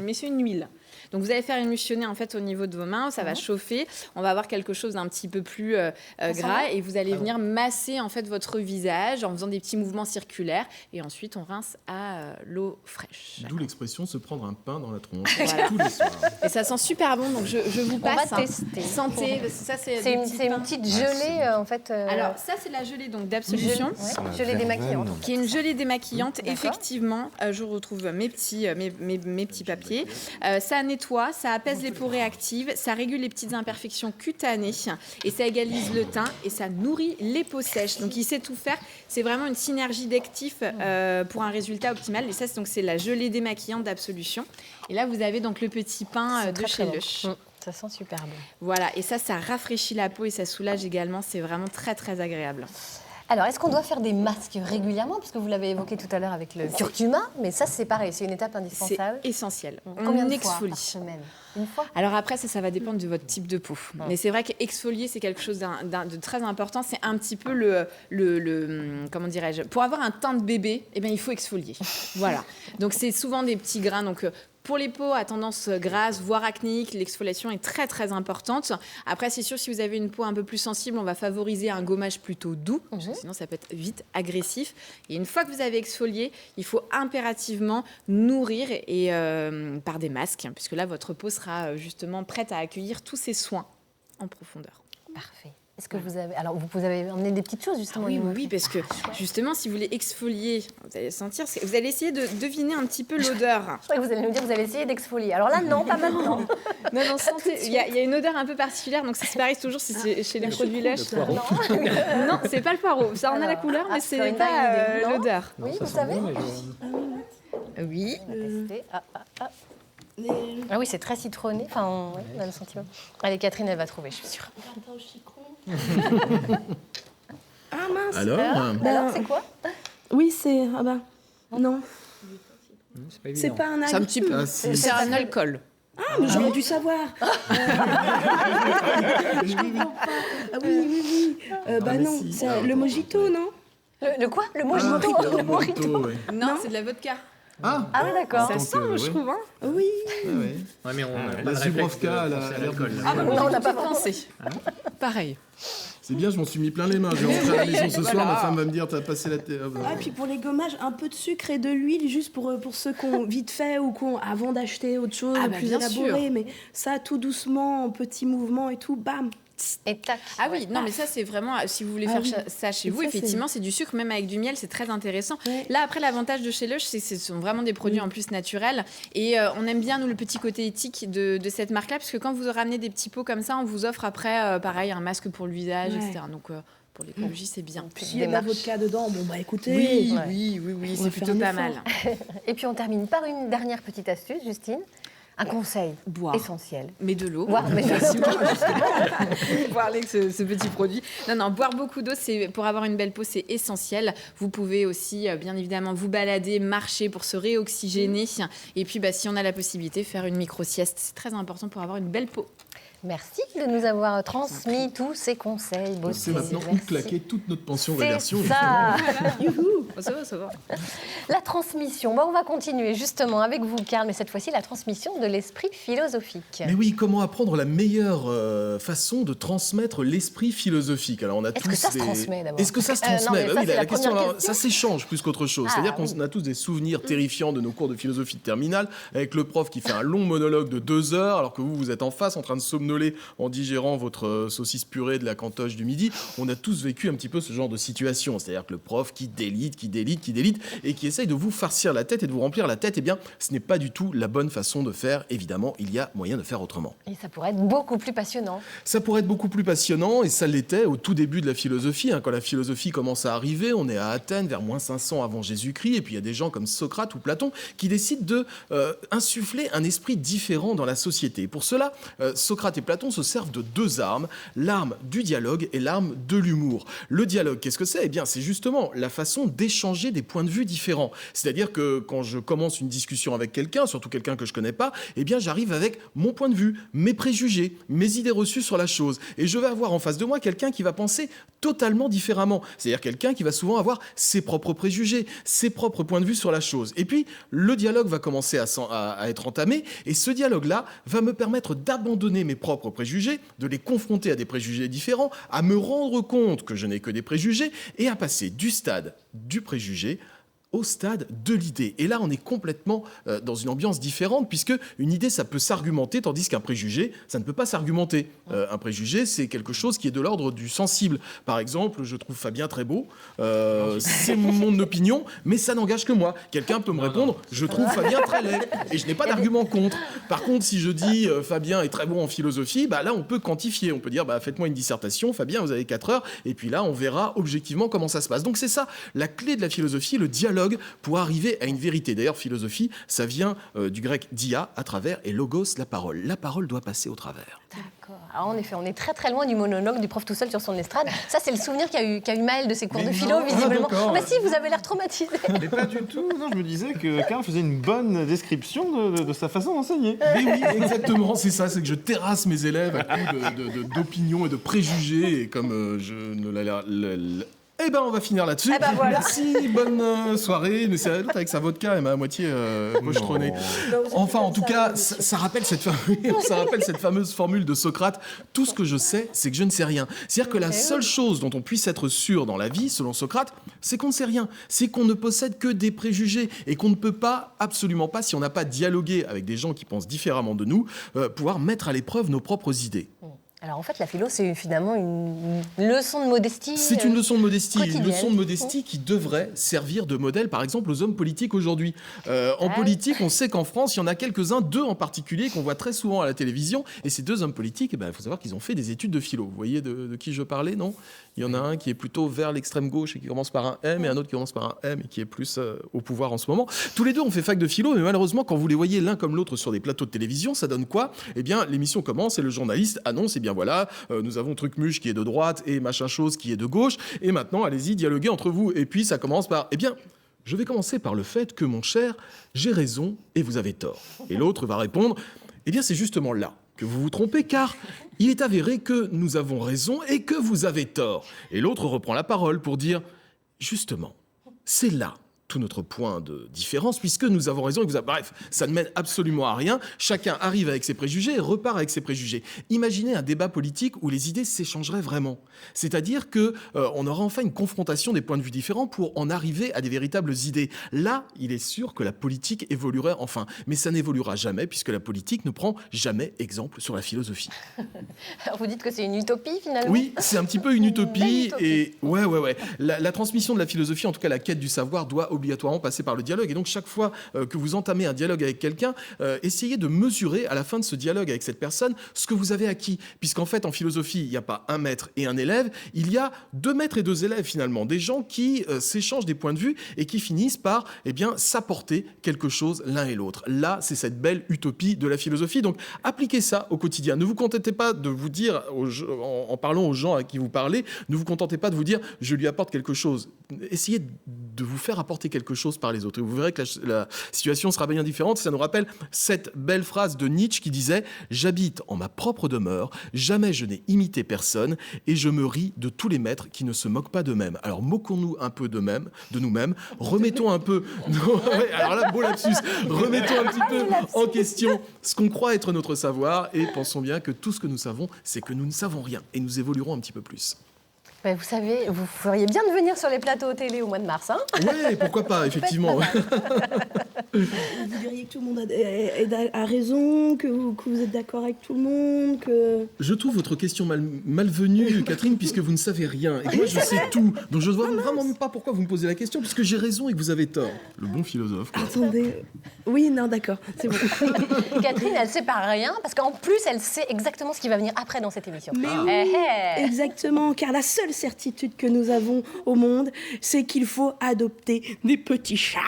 mais c'est une huile. Donc vous allez faire émulsionner en fait au niveau de vos mains, ça va chauffer, on va avoir quelque chose d'un petit peu plus gras et vous allez venir masser en fait votre visage en faisant des petits mouvements circulaires et ensuite on rince à l'eau fraîche. D'où l'expression se prendre un pain dans la tronche Voilà. tous les soirs. Et ça sent super bon, donc je vous On passe. va tester. Santé, parce que ça c'est C'est des une, petits c'est une pains. petite gelée en fait. Alors ça c'est la gelée donc d'absolution. Gelée démaquillante. Qui est une gelée démaquillante. Effectivement, je retrouve mes petits papiers. Ça nettoie, ça apaise les peaux réactives, ça régule les petites imperfections cutanées et ça égalise le teint et ça nourrit les peaux sèches. Donc il sait tout faire. C'est vraiment une synergie d'actifs pour un résultat optimal. Et ça, c'est la gelée démaquillante d'Absolution. Et là, vous avez donc le petit pain de chez Lush. Ça sent super bon. Voilà, et ça rafraîchit la peau et ça soulage également. C'est vraiment très, très agréable. Alors, est-ce qu'on doit faire des masques régulièrement? Parce que vous l'avez évoqué tout à l'heure avec le curcuma, mais ça, c'est pareil, c'est une étape indispensable. C'est essentiel. Combien On de fois exfolie. par semaine? Une fois? Alors après, ça va dépendre de votre type de peau. Mais c'est vrai qu'exfolier, c'est quelque chose de très important. C'est un petit peu comment dirais-je, pour avoir un teint de bébé, il faut exfolier. Voilà. Donc c'est souvent des petits grains. Donc pour les peaux à tendance grasse, voire acnéique, l'exfoliation est très très importante. Après, c'est sûr, si vous avez une peau un peu plus sensible, on va favoriser un gommage plutôt doux, parce que sinon ça peut être vite agressif. Et une fois que vous avez exfolié, il faut impérativement nourrir et par des masques, puisque là, votre peau sera justement prête à accueillir tous ces soins en profondeur. Parfait. Est-ce que vous avez... Alors, vous avez emmené des petites choses, justement. Oui, parce que justement, si vous voulez exfolier, vous allez sentir... Vous allez essayer de deviner un petit peu l'odeur. Je crois que vous allez nous dire que vous allez essayer d'exfolier. Alors là, non, pas maintenant. Non, sentez. Il y a une odeur un peu particulière, donc c'est pareil toujours si c'est chez les produits Lush. Non, c'est pas le poireau. Ça en a la couleur, mais ce n'est pas l'odeur. Oui, vous savez. Oui. Ah oui, c'est très citronné. Enfin, on a le sentiment. Allez, Catherine, elle va trouver, je suis sûre. Ah mince. Alors, c'est quoi? Oui, c'est... Ah bah, non. C'est pas un alcool. C'est un petit peu... C'est un alcool. Ah, mais j'aurais dû savoir. Ah oui. Bah non, c'est le mojito, non? Le quoi? Le mojito? Le mojito, ouais. Non, c'est de la vodka. Ah oui, d'accord. Ça sent, je trouve. Hein. Oui. Ouais, mais on La Zubrovka, l'alcool. Ah bah, non, on n'a pas pensé. Pareil. C'est bien, je m'en suis mis plein les mains. Je vais rentrer à la maison ce soir, ma femme va me dire, t'as passé la tête. Ah, puis pour les gommages, un peu de sucre et de l'huile, juste pour ceux qui ont vite fait ou qui ont, avant d'acheter autre chose, plus bien élaboré. sûr. Mais ça, tout doucement, en petits mouvements et tout, bam. Et tac. Ah oui, non, mais ça, c'est vraiment, si vous voulez faire ça chez vous, Ça, effectivement, c'est du sucre, même avec du miel, c'est très intéressant. Là, après, l'avantage de chez Lush, c'est que ce sont vraiment des produits en plus naturels. Et on aime bien, nous, le petit côté éthique de cette marque-là, parce que quand vous ramenez des petits pots comme ça, on vous offre après, pareil, un masque pour le visage, etc. Donc, pour l'écologie, c'est bien. S'il y a de la vodka dedans, bon, bah écoutez. Oui, on c'est va plutôt faire un pas effort. mal. Et puis, on termine par une dernière petite astuce, Justine. Un conseil essentiel. Mais de l'eau. Boire, mais boire avec ce petit produit. Non, boire beaucoup d'eau, pour avoir une belle peau, c'est essentiel. Vous pouvez aussi, bien évidemment, vous balader, marcher pour se réoxygéner. Et puis, si on a la possibilité, faire une micro-sieste. C'est très important pour avoir une belle peau. Merci de nous avoir transmis tous ces conseils. On sait maintenant où claquer toute notre pension C'est réversion. ça. Ça va. La transmission. On va continuer justement avec vous, Karl, mais cette fois-ci la transmission de l'esprit philosophique. Mais oui, comment apprendre la meilleure façon de transmettre l'esprit philosophique? Alors, on a Est-ce que ça se transmet d'abord? Est-ce que ça se transmet? Non, mais ça, la question, question. ça s'échange plus qu'autre chose. C'est-à-dire qu'on a tous des souvenirs terrifiants de nos cours de philosophie de terminale, avec le prof qui fait un long monologue de 2 heures, alors que vous êtes en face en train de somnoler en digérant votre saucisse purée de la cantoche du midi. On a tous vécu un petit peu ce genre de situation. C'est-à-dire que le prof qui délite, et qui essaye de vous farcir la tête et de vous remplir la tête, eh bien, ce n'est pas du tout la bonne façon de faire. Évidemment, il y a moyen de faire autrement. Et ça pourrait être beaucoup plus passionnant. Ça pourrait être beaucoup plus passionnant, et ça l'était au tout début de la philosophie. Quand la philosophie commence à arriver, on est à Athènes, vers moins 500 avant Jésus-Christ, et puis il y a des gens comme Socrate ou Platon qui décident de insuffler un esprit différent dans la société. Pour cela, Socrate et Platon se servent de 2 armes, l'arme du dialogue et l'arme de l'humour. Le dialogue, qu'est-ce que c'est? Eh bien, c'est justement la façon d'échanger des points de vue différents. C'est-à-dire que quand je commence une discussion avec quelqu'un, surtout quelqu'un que je connais pas, eh bien, j'arrive avec mon point de vue, mes préjugés, mes idées reçues sur la chose. Et je vais avoir en face de moi quelqu'un qui va penser totalement différemment. C'est-à-dire quelqu'un qui va souvent avoir ses propres préjugés, ses propres points de vue sur la chose. Et puis, le dialogue va commencer à être entamé, et ce dialogue-là va me permettre d'abandonner mes propres préjugés, de les confronter à des préjugés différents, à me rendre compte que je n'ai que des préjugés, et à passer du stade du préjugé au stade de l'idée. Et là, on est complètement dans une ambiance différente, puisque une idée, ça peut s'argumenter, tandis qu'un préjugé, ça ne peut pas s'argumenter. Un préjugé, c'est quelque chose qui est de l'ordre du sensible. Par exemple, je trouve Fabien très beau, c'est mon opinion, mais ça n'engage que moi. Quelqu'un peut me répondre, je trouve Fabien très laid, et je n'ai pas d'argument contre. Par contre, si je dis Fabien est très bon en philosophie, là, on peut quantifier. On peut dire, faites-moi une dissertation, Fabien, vous avez 4 heures, et puis là, on verra objectivement comment ça se passe. Donc c'est ça, la clé de la philosophie, le dialogue, pour arriver à une vérité. D'ailleurs, philosophie, ça vient du grec dia, à travers, et logos, la parole. La parole doit passer au travers. D'accord. Alors, en effet, on est très très loin du monologue du prof tout seul sur son estrade. Ça, c'est le souvenir qu'a eu Maël de ses cours de philo, visiblement. Si, vous avez l'air traumatisé. Mais pas du tout. Non, je me disais que Karl faisait une bonne description de sa façon d'enseigner. Mais oui, exactement, c'est ça. C'est que je terrasse mes élèves à coups d'opinions et de préjugés, et comme je ne Eh ben, on va finir là-dessus. Voilà. Merci, bonne soirée. Mais c'est l'autre avec sa vodka et ma moitié pochetronnée. Enfin, en tout cas, ça rappelle cette fameuse formule de Socrate. Tout ce que je sais, c'est que je ne sais rien. C'est-à-dire que la seule chose dont on puisse être sûr dans la vie, selon Socrate, c'est qu'on ne sait rien. C'est qu'on ne possède que des préjugés et qu'on ne peut pas, absolument pas, si on n'a pas dialogué avec des gens qui pensent différemment de nous, pouvoir mettre à l'épreuve nos propres idées. Alors en fait, la philo, c'est finalement une leçon de modestie. C'est une leçon de modestie, quotidienne. une leçon de modestie qui devrait servir de modèle, par exemple, aux hommes politiques aujourd'hui. En politique, on sait qu'en France, il y en a quelques-uns, 2 en particulier, qu'on voit très souvent à la télévision. Et ces 2 hommes politiques, il faut savoir qu'ils ont fait des études de philo. Vous voyez de qui je parlais, non? Il y en a un qui est plutôt vers l'extrême gauche et qui commence par un M, et un autre qui commence par un M et qui est plus au pouvoir en ce moment. Tous les 2 ont fait fac de philo, mais malheureusement, quand vous les voyez l'un comme l'autre sur des plateaux de télévision, ça donne quoi? Eh bien, l'émission commence et le journaliste annonce, voilà, nous avons Trucmuche qui est de droite et machin chose qui est de gauche, et maintenant, allez-y, dialoguez entre vous. Et puis, ça commence par, je vais commencer par le fait que, mon cher, j'ai raison et vous avez tort. Et l'autre va répondre, c'est justement là que vous vous trompez, car il est avéré que nous avons raison et que vous avez tort. Et l'autre reprend la parole pour dire, justement, c'est là tout notre point de différence, puisque nous avons raison et que vous avez... Bref, ça ne mène absolument à rien. Chacun arrive avec ses préjugés et repart avec ses préjugés. Imaginez un débat politique où les idées s'échangeraient vraiment. C'est-à-dire qu'on aurait enfin une confrontation des points de vue différents pour en arriver à des véritables idées. Là, il est sûr que la politique évoluerait enfin. Mais ça n'évoluera jamais, puisque la politique ne prend jamais exemple sur la philosophie. Alors vous dites que c'est une utopie, finalement? Oui, c'est un petit peu une utopie. Et ouais. La transmission de la philosophie, en tout cas la quête du savoir, doit obligatoirement passer par le dialogue. Et donc, chaque fois que vous entamez un dialogue avec quelqu'un, essayez de mesurer à la fin de ce dialogue avec cette personne ce que vous avez acquis. Puisqu'en fait, en philosophie, il n'y a pas un maître et un élève, il y a 2 maîtres et 2 élèves finalement. Des gens qui s'échangent des points de vue et qui finissent par s'apporter quelque chose l'un et l'autre. Là, c'est cette belle utopie de la philosophie. Donc, appliquez ça au quotidien. Ne vous contentez pas de vous dire, en parlant aux gens à qui vous parlez, ne vous contentez pas de vous dire « je lui apporte quelque chose ». Essayez de vous faire apporter quelque chose par les autres. Et vous verrez que la situation sera bien différente. Ça nous rappelle cette belle phrase de Nietzsche qui disait « j'habite en ma propre demeure, jamais je n'ai imité personne et je me ris de tous les maîtres qui ne se moquent pas d'eux-mêmes ». Alors, moquons-nous un peu de nous-mêmes, remettons un peu... alors là, beau lapsus, remettons un petit peu en question ce qu'on croit être notre savoir et pensons bien que tout ce que nous savons, c'est que nous ne savons rien et nous évoluerons un petit peu plus. Ben, vous savez, vous feriez bien de venir sur les plateaux télé au mois de mars. Hein, oui, pourquoi pas, effectivement. Vous diriez que tout le monde a raison, que vous êtes d'accord avec tout le monde, que... Je trouve votre question malvenue, Catherine, puisque vous ne savez rien. Et moi, je sais tout. Donc je ne vois vraiment même pas pourquoi vous me posez la question, puisque j'ai raison et que vous avez tort. Le bon philosophe, quoi. Attendez. Oui, non, d'accord, c'est bon. Catherine, elle ne sait pas rien, parce qu'en plus, elle sait exactement ce qui va venir après dans cette émission. Mais oui, exactement, car la seule certitude que nous avons au monde, c'est qu'il faut adopter des petits chats.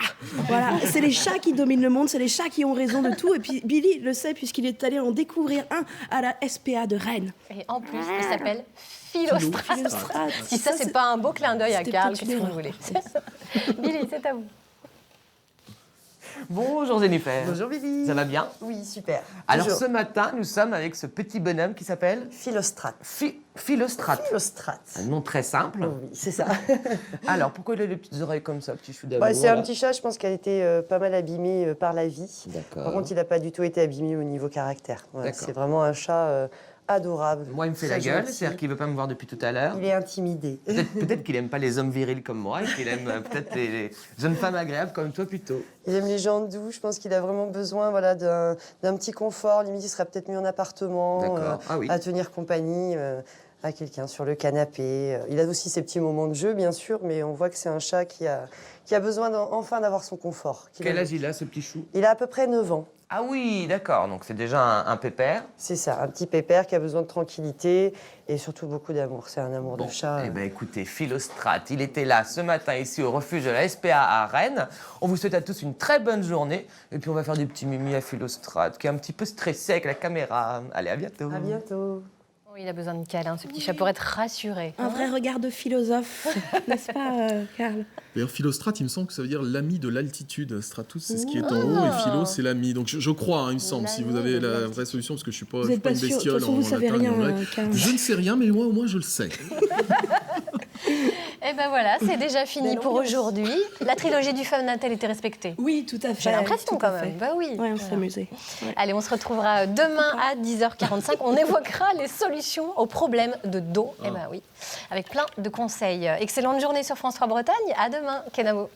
Voilà, c'est les chats qui dominent le monde, c'est les chats qui ont raison de tout. Et puis Billy le sait puisqu'il est allé en découvrir un à la SPA de Rennes. Et en plus, il s'appelle Philostrate. Si ça, c'est pas un beau clin d'œil à Karl, qu'est-ce que vous voulez? Billy, c'est à vous. Bonjour Jennifer. Bonjour Billy. Ça va bien? Oui, super. Alors Bonjour. ce matin, nous sommes avec ce petit bonhomme qui s'appelle Philostrate. Philostrate. Philostrate. Un nom très simple. Oui, c'est ça. Alors pourquoi il a les petites oreilles comme ça, petit chou d'amour? C'est un petit chat, je pense qu'elle a été pas mal abîmée par la vie. D'accord. Par contre, il n'a pas du tout été abîmé au niveau caractère. Voilà, D'accord. c'est vraiment un chat adorable. Moi, il me fait la gueule, c'est-à-dire qu'il ne veut pas me voir depuis tout à l'heure. Il est intimidé. Peut-être qu'il n'aime pas les hommes virils comme moi et qu'il aime peut-être les jeunes femmes agréables comme toi plutôt. Il aime les gens doux. Je pense qu'il a vraiment besoin d'un petit confort. Limite, il serait peut-être mieux en appartement, à tenir compagnie à quelqu'un sur le canapé. Il a aussi ses petits moments de jeu, bien sûr, mais on voit que c'est un chat qui a besoin enfin d'avoir son confort. Quel âge il a, ce petit chou? Il a à peu près 9 ans. Ah oui, d'accord, donc c'est déjà un pépère. C'est ça, un petit pépère qui a besoin de tranquillité et surtout beaucoup d'amour. C'est un amour de chat. Eh bien écoutez, Philostrate, il était là ce matin ici au refuge de la SPA à Rennes. On vous souhaite à tous une très bonne journée et puis on va faire des petits mimi à Philostrate qui est un petit peu stressé avec la caméra. Allez, à bientôt. À bientôt. Oh, il a besoin de câlin, ce petit chat, pour être rassuré. Un vrai regard de philosophe, n'est-ce pas, Karl? D'ailleurs, Philostrate, il me semble que ça veut dire l'ami de l'altitude. Stratus, c'est ce qui est en haut, et philo, c'est l'ami. Donc je crois, il me semble, si vous avez la vraie solution, parce que je suis pas une bestiole en latin et en grec. Je ne sais rien, mais moi, au moins, je le sais. Et ben voilà, c'est déjà fini pour aujourd'hui. La trilogie du Fun a-t-elle été respectée? Oui, tout à fait. J'ai l'impression quand même. Bah oui. Ouais, on s'est amusé. Ouais. Allez, on se retrouvera demain à 10h45. On évoquera les solutions aux problèmes de dos. Et ben oui, avec plein de conseils. Excellente journée sur France 3 Bretagne. À demain, Kenavo.